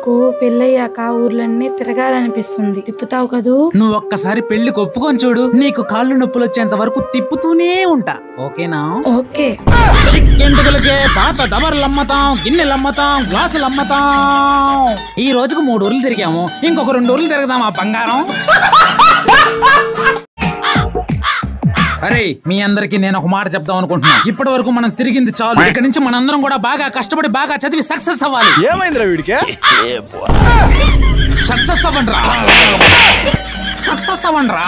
నాకు పెళ్ళయ్యాక ఊర్లన్నీ తిరగాలనిపిస్తుంది. తిప్పుతావు కదూ? నువ్వు ఒక్కసారి పెళ్లి ఒప్పుకొని చూడు, నీకు కాళ్ళు నొప్పులు వచ్చేంత వరకు తిప్పుతూనే ఉంటా. ఓకేనా? ఓకే. చిక్కెంటుకలకే పాత డబర్లు అమ్మతాం, గిన్నెలు అమ్మతాం, గ్లాసులు అమ్మతాం. ఈ రోజుకు 3 ఊర్లు తిరిగాము, ఇంకొక 2 ఊర్లు తిరగదాం ఆ బంగారం. అరే మీ అందరికి నేను ఒక మాట చెప్దాం అనుకుంటున్నా. ఇప్పటి వరకు మనం తిరిగింది చాలు. ఇక్కడ నుంచి మనందరం కూడా బాగా కష్టపడి బాగా చదివి సక్సెస్ అవ్వాలి. ఏమైందిరా వీడికి? సక్సెస్ అవ్వండిరా, సక్సెస్ అవ్వండిరా.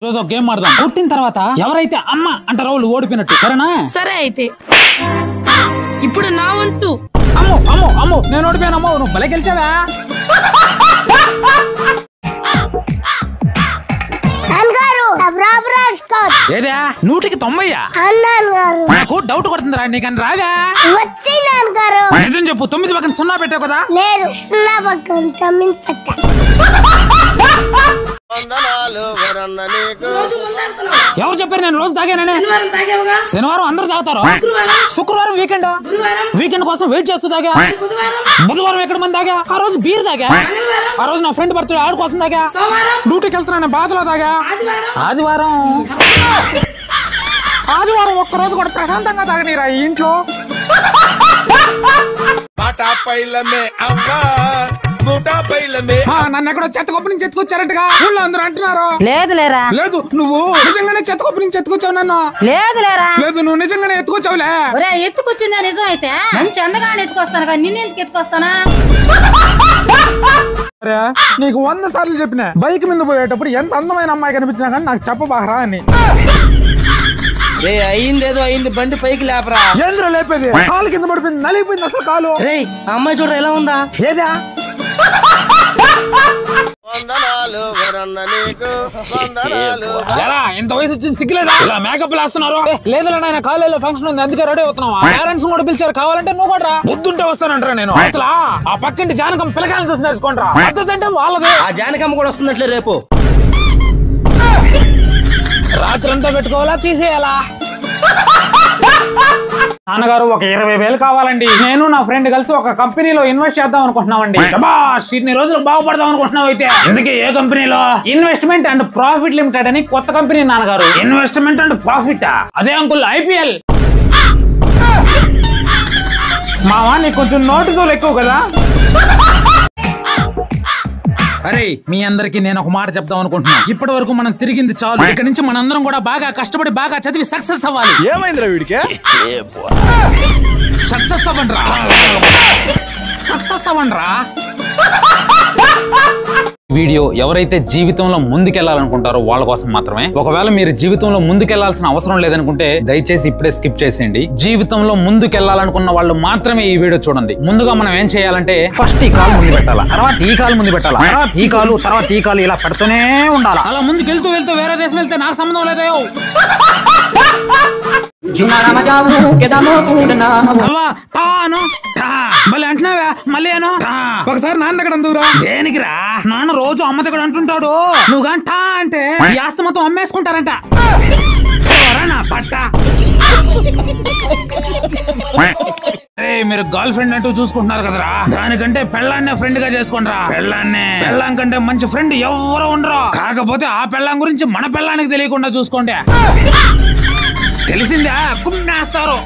రోజు ఒక గేమ్ ఆడదాం. పుట్టిన తర్వాత ఎవరైతే అమ్మ అంటారో వాళ్ళు ఓడిపోయినట్టు, సరేనా? సరే అయితే ఇప్పుడు నా వంతు. అమ్మో అమ్మో అమ్మో, నేను ఓడిపోయాను. అమ్మో నువ్వు భలే గెలిచావా? ఏదా 100కి 90? నాకు డౌట్ కొడుతుందిరా, నీకని రాగా? నిజం చెప్పు, 9 పక్కన 0 పెట్టావు కదా? లేదు, 0 పక్కన 9 పెట్టా. ఎవరు చెప్పారు నేను రోజు తాగానని? శనివారం అందరూ తాగుతారు, శుక్రవారం వీకెండ్, వీకెండ్ కోసం వెయిట్ చేస్తూ తాగా. బుధవారం ఎక్కడ మంది తాగా, ఆ రోజు బీర్ తాగా. ఆ రోజు నా ఫ్రెండ్ బర్త్డే ఆడు కోసం తాగా. డ్యూటీకి వెళ్తున్నా బాధలో తాగా. ఆదివారం ఒక్కరోజు కూడా ప్రశాంతంగా తాగనీరా ఈ ఇంట్లో. నన్ను ఎక్కడో చెత్తకొప్ప నుంచి ఎత్తుకొచ్చారంటగా ఊళ్ళో అందరూ అంటున్నారు. లేదు లేరా? లేదు, నువ్వు నిజంగానే చెత్తకొప్ప నుంచి ఎత్తుకొచ్చావు నన్ను. లేదు లేరా? లేదు, నువ్వు నిజంగానే ఎత్తుకొచ్చావులే. ఎత్తుకొచ్చిందా? నిజం అయితే మంచి అందగానే ఎత్తుకొస్తాను కానీ నిన్ను ఎందుకు ఎత్తుకొస్తానా? నీకు 100 సార్లు చెప్పిన బైక్ మీద పోయేటప్పుడు ఎంత అందమైన అమ్మాయి కనిపించినా కానీ నాకు చెప్పబాహరా అని. అయిందేదో అయింది, బండి పైకి లేపరా. ఏంద్ర లేపేది? కాలు కింద పడిపోయింది, నలిగిపోయింది అసలు కాలు. అమ్మాయి చూడ ఎలా ఉందా? ఏదా ఇంత వయసు వచ్చింది సిగ్గులేదా? ఇలా మేకప్ వేస్తున్నారు. లేదులే నాయన, కాలేజీలో ఫంక్షన్ ఉంది అందుకే రెడీ అవుతున్నావా? పేరెంట్స్ కూడా పిలిచారు, కావాలంటే నువ్వు కూడా బుద్ధుంటే వస్తానంటారా? నేను అసలు ఆ పక్కింటి జానకం పిల్లకాయలు చూసి నేర్చుకుంటారా? పద్ధతి వాళ్ళది. ఆ జానకమ్మ కూడా వస్తుందట్లే రేపు. రాత్రంతా పెట్టుకోవాలా తీసేయాలా? నాన్నగారు ఒక 20,000 కావాలండి. నేను నా ఫ్రెండ్ కలిసి ఒక కంపెనీలో ఇన్వెస్ట్ చేద్దాం అనుకుంటున్నామండి. ఇన్ని రోజులు బాగుపడదాం అనుకుంటున్నావు అయితే ఇందుకే ఏ కంపెనీలో? ఇన్వెస్ట్మెంట్ అండ్ ప్రాఫిట్ లిమిటెడ్ అని కొత్త కంపెనీ నాన్నగారు. ఇన్వెస్ట్మెంట్ అండ్ ప్రాఫిట్ అదే అంకుల్ IPL. మావా నీకు కొంచెం నోటుతో ఎక్కువ కదా. అరే మీ అందరికి నేను ఒక మాట చెప్దాం అనుకుంటున్నా. ఇప్పటి వరకు మనం తిరిగింది చాలు. ఇక్కడ నుంచి మనందరం కూడా బాగా కష్టపడి బాగా చదివి సక్సెస్ అవ్వాలి. ఏమైందిరా వీడికి? సక్సెస్ అవ్వండిరా, సక్సెస్ అవ్వండిరా. వీడియో ఎవరైతే జీవితంలో ముందుకెళ్లాలనుకుంటారో వాళ్ళ కోసం మాత్రమే. ఒకవేళ మీరు జీవితంలో ముందుకెళ్లాల్సిన అవసరం లేదనుకుంటే దయచేసి ఇప్పుడే స్కిప్ చేసేయండి. జీవితంలో ముందుకెళ్లాలనుకున్న వాళ్ళు మాత్రమే ఈ వీడియో చూడండి. ముందుగా మనం ఏం చేయాలంటే ఫస్ట్ ఈ కాలు ముందు పెట్టాలా, తర్వాత ఈ కాలు ముందు పెట్టాలా, తర్వాత ఈ కాలు, తర్వాత ఈ కాలు, ఇలా పెడుతూనే ఉండాలా. అలా ముందుకు వెళ్తూ వెళ్తూ వేరే దేశం వెళ్తే నాకు సంబంధం లేదో. మళ్ళీ అంటున్నావా? మళ్ళీ అను. ఒకసారి నాన్న దగ్గర అందురా. దేనికిరా? నాన్న రోజు అమ్మ దగ్గర అంటుంటాడు, నువ్వు గంటా అంటే ఈ ఆస్తి మొత్తం అమ్మేసుకుంటారంట. పట్ట మీరు గర్ల్ ఫ్రెండ్ అంటూ చూసుకుంటున్నారు కదరా, దానికంటే పెళ్ళాన్నే ఫ్రెండ్ గా చేసుకోండిరా. పెళ్ళాం కంటే మంచి ఫ్రెండ్ ఎవరు ఉండరు. కాకపోతే ఆ పెళ్ళాం గురించి మన పెళ్ళానికి తెలియకుండా చూసుకోండి. తెలిసిందా? కుమ్మేస్తారు.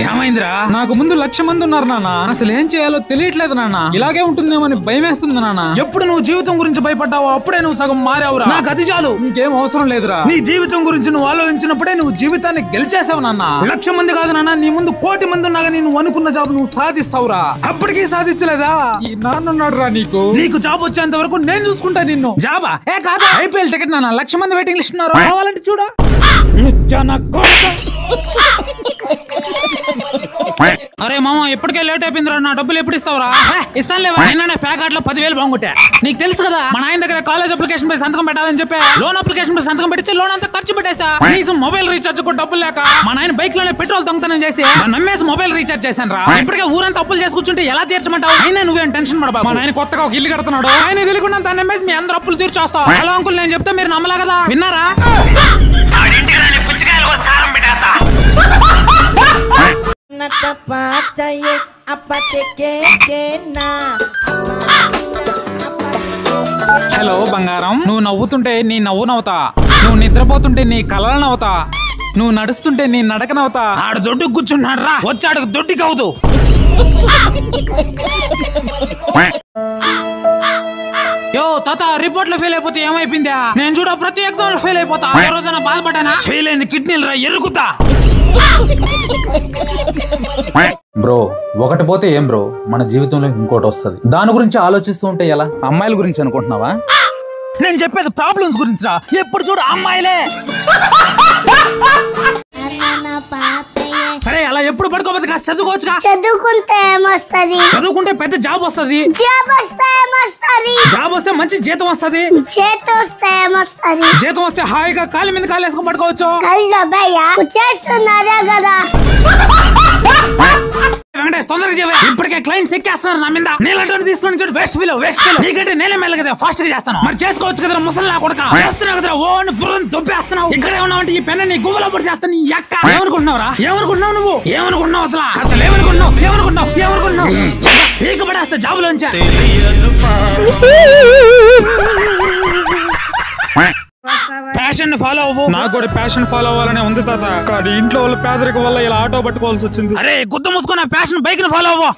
ఏమైందిరా? నాకు ముందు 1,00,000 మంది ఉన్నారు నాన్న. అసలు ఏం చేయాలో తెలియట్లేదు నాన్న. ఇలాగే ఉంటుందేమని భయం వేస్తుంది నాన్న. ఎప్పుడు నువ్వు జీవితం గురించి భయపడ్డావో అప్పుడే నువ్వు సగం మారావురా. నాకు అది చాలు, ఇంకేం అవసరం లేదురా. నీ జీవితం గురించి నువ్వు ఆలోచించినప్పుడే నువ్వు జీవితాన్ని గెలిచేసావు నాన్న. 1,00,000 మంది కాదు నాన్న, నీ ముందు 1,000,000 మంది ఉన్నా కానీ నువ్వు అనుకున్న జాబ్ నువ్వు సాధిస్తావురా. అప్పటికీ సాధించలేదా? ఈ నాన్న ఉన్నాడు రా నీకు జాబ్ వచ్చేంత వరకు నేను చూసుకుంటా నిన్ను. జాబా? ఏ కాదు, IPL టికెట్ నాన్న. 1,00,000 మంది వెయిటింగ్ లిస్ట్ ఉన్నారు, కావాలంటే చూడు. అరే మామ ఇప్పటికే లేట్ అయిపోయిందిరా, నా డబ్బులు ఎప్పుడు ఇస్తావురా? ఇస్తానులేవా? నిన్ననే ప్యాకెట్లో 10,000 బాగుంటా. నీకు తెలుసు కదా మన ఆయన దగ్గర కాలేజ్ అప్లికేషన్ పై సంతకం పెట్టాలని చెప్పి లోన్ అప్లికేషన్ పై సంతకం పెట్టి లోన్ అంతా ఖర్చు పెట్టేసా. కనీసం మొబైల్ రీఛార్జ్ కూడా డబ్బులు లేక మన ఆయన బైక్ లోనే పెట్రోల్ దొంగతనం చేసి నమ్మేసి మొబైల్ రీఛార్జ్ చేశాను రా. ఇప్పటికే ఊరంతా అప్పులు చేసి కూర్చుంటే ఎలా తీర్చమంటావు? అయినా నువ్వేం టెన్షన్ పడబా. మన ఆయన కొత్తగా ఒక ఇల్లు కడుతున్నాడు, ఆయన తెలియకుండా దాన్ని నమ్మేసి మీ అందరూ అప్పులు తీర్చేస్తావు. హలో అంకుల్, నేను చెప్తే మీరు నమ్మలే కదా, విన్నారా? హలో బంగారం, నువ్వు నవ్వుతుంటే నీ నవ్వు నవ్వుతా, నువ్వు నిద్రపోతుంటే నీ కలలు నవ్వుతా, నువ్వు నడుస్తుంటే నీ నడక నవ్వుతా. ఆడు దొడ్డు కూర్చున్నాడు రా, వచ్చాడు దొడ్డికి అవుతూ. యో తాత, రిపోర్ట్ లో ఫెయిల్ అయిపోతే ఏమైపోయిందా? నేను చూడ ప్రతి ఎగ్జామ్ లో ఫెయిల్ అయిపోతా. ఏ రోజైనా బాధపడ్డానా? ఫెయిల్ అయింది కిడ్నీలు రా, ఎరుగుతా. బ్రో, ఒకటి పోతే ఏం బ్రో, మన జీవితంలో ఇంకోటి వస్తుంది. దాని గురించి ఆలోచిస్తూ ఉంటే ఎలా? అమ్మాయిల గురించి అనుకుంటున్నావా? నేను చెప్పేది ప్రాబ్లమ్స్ గురించి రా. ఎప్పుడు చూడు అమ్మాయిలే. అరే అలా ఎప్పుడు పడుకోబోదు, కాస్త చదువుకోవచ్చుగా. చదువుకుంటే ఏమొస్తది? చదువుకుంటే పెద్ద జాబ్ వస్తుంది. జాబ్ వస్తే ఏమొస్తది? జాబ్ వస్తే మంచి జీతం వస్తుంది. చేతి వస్తే ఏమొస్తది? జీతం వస్తే హాయిగా కాలు మీద కాలు వేసుకొని పడుకోవచ్చు. భయ్యా చేస్తున్నారే కదా. వెంకటేష్ తొందరగా చేయవా, ఇప్పటికే క్లయింట్స్ ఎక్కేస్తున్నారు నా మీద. నీళ్ళని తీసుకొని చూడు, వేస్ట్ ఫీల్ నీకంటే నేనే మెల్ల కదా ఫాస్ట్ గా చేస్తాను. మరి చేసుకోవచ్చు కదా ముసలి కొడక. చేస్తున్నావు కదా ఓ బుర్రని దొబ్బేస్తున్నావు. ఇక్కడే ఉన్నావంటే ఈ పెన్న నీ గువ్వలో పడి చేస్తాను. నీ ఎక్క ఏమనుకుంటున్నావురా? ఏమనుకుంటున్నావు నువ్వు? ఏమనుకుంటున్నావు అసలు ఏమనుకుంటున్నావు? పీక పడేస్తా జాబులోంచా. ప్యాషన్ ఫాలో అవ్వు. నాకు కూడా ప్యాషన్ ఫాలో అవ్వాలనే ఉంది తాత, కానీ ఇంట్లో వాళ్ళ పేదరికం వల్ల ఇలా ఆటో పట్టుకోవాల్సి వచ్చింది. అరే గుద్ద మూసుకున్న ప్యాషన్ బైక్ ని ఫాలో అవ్వు.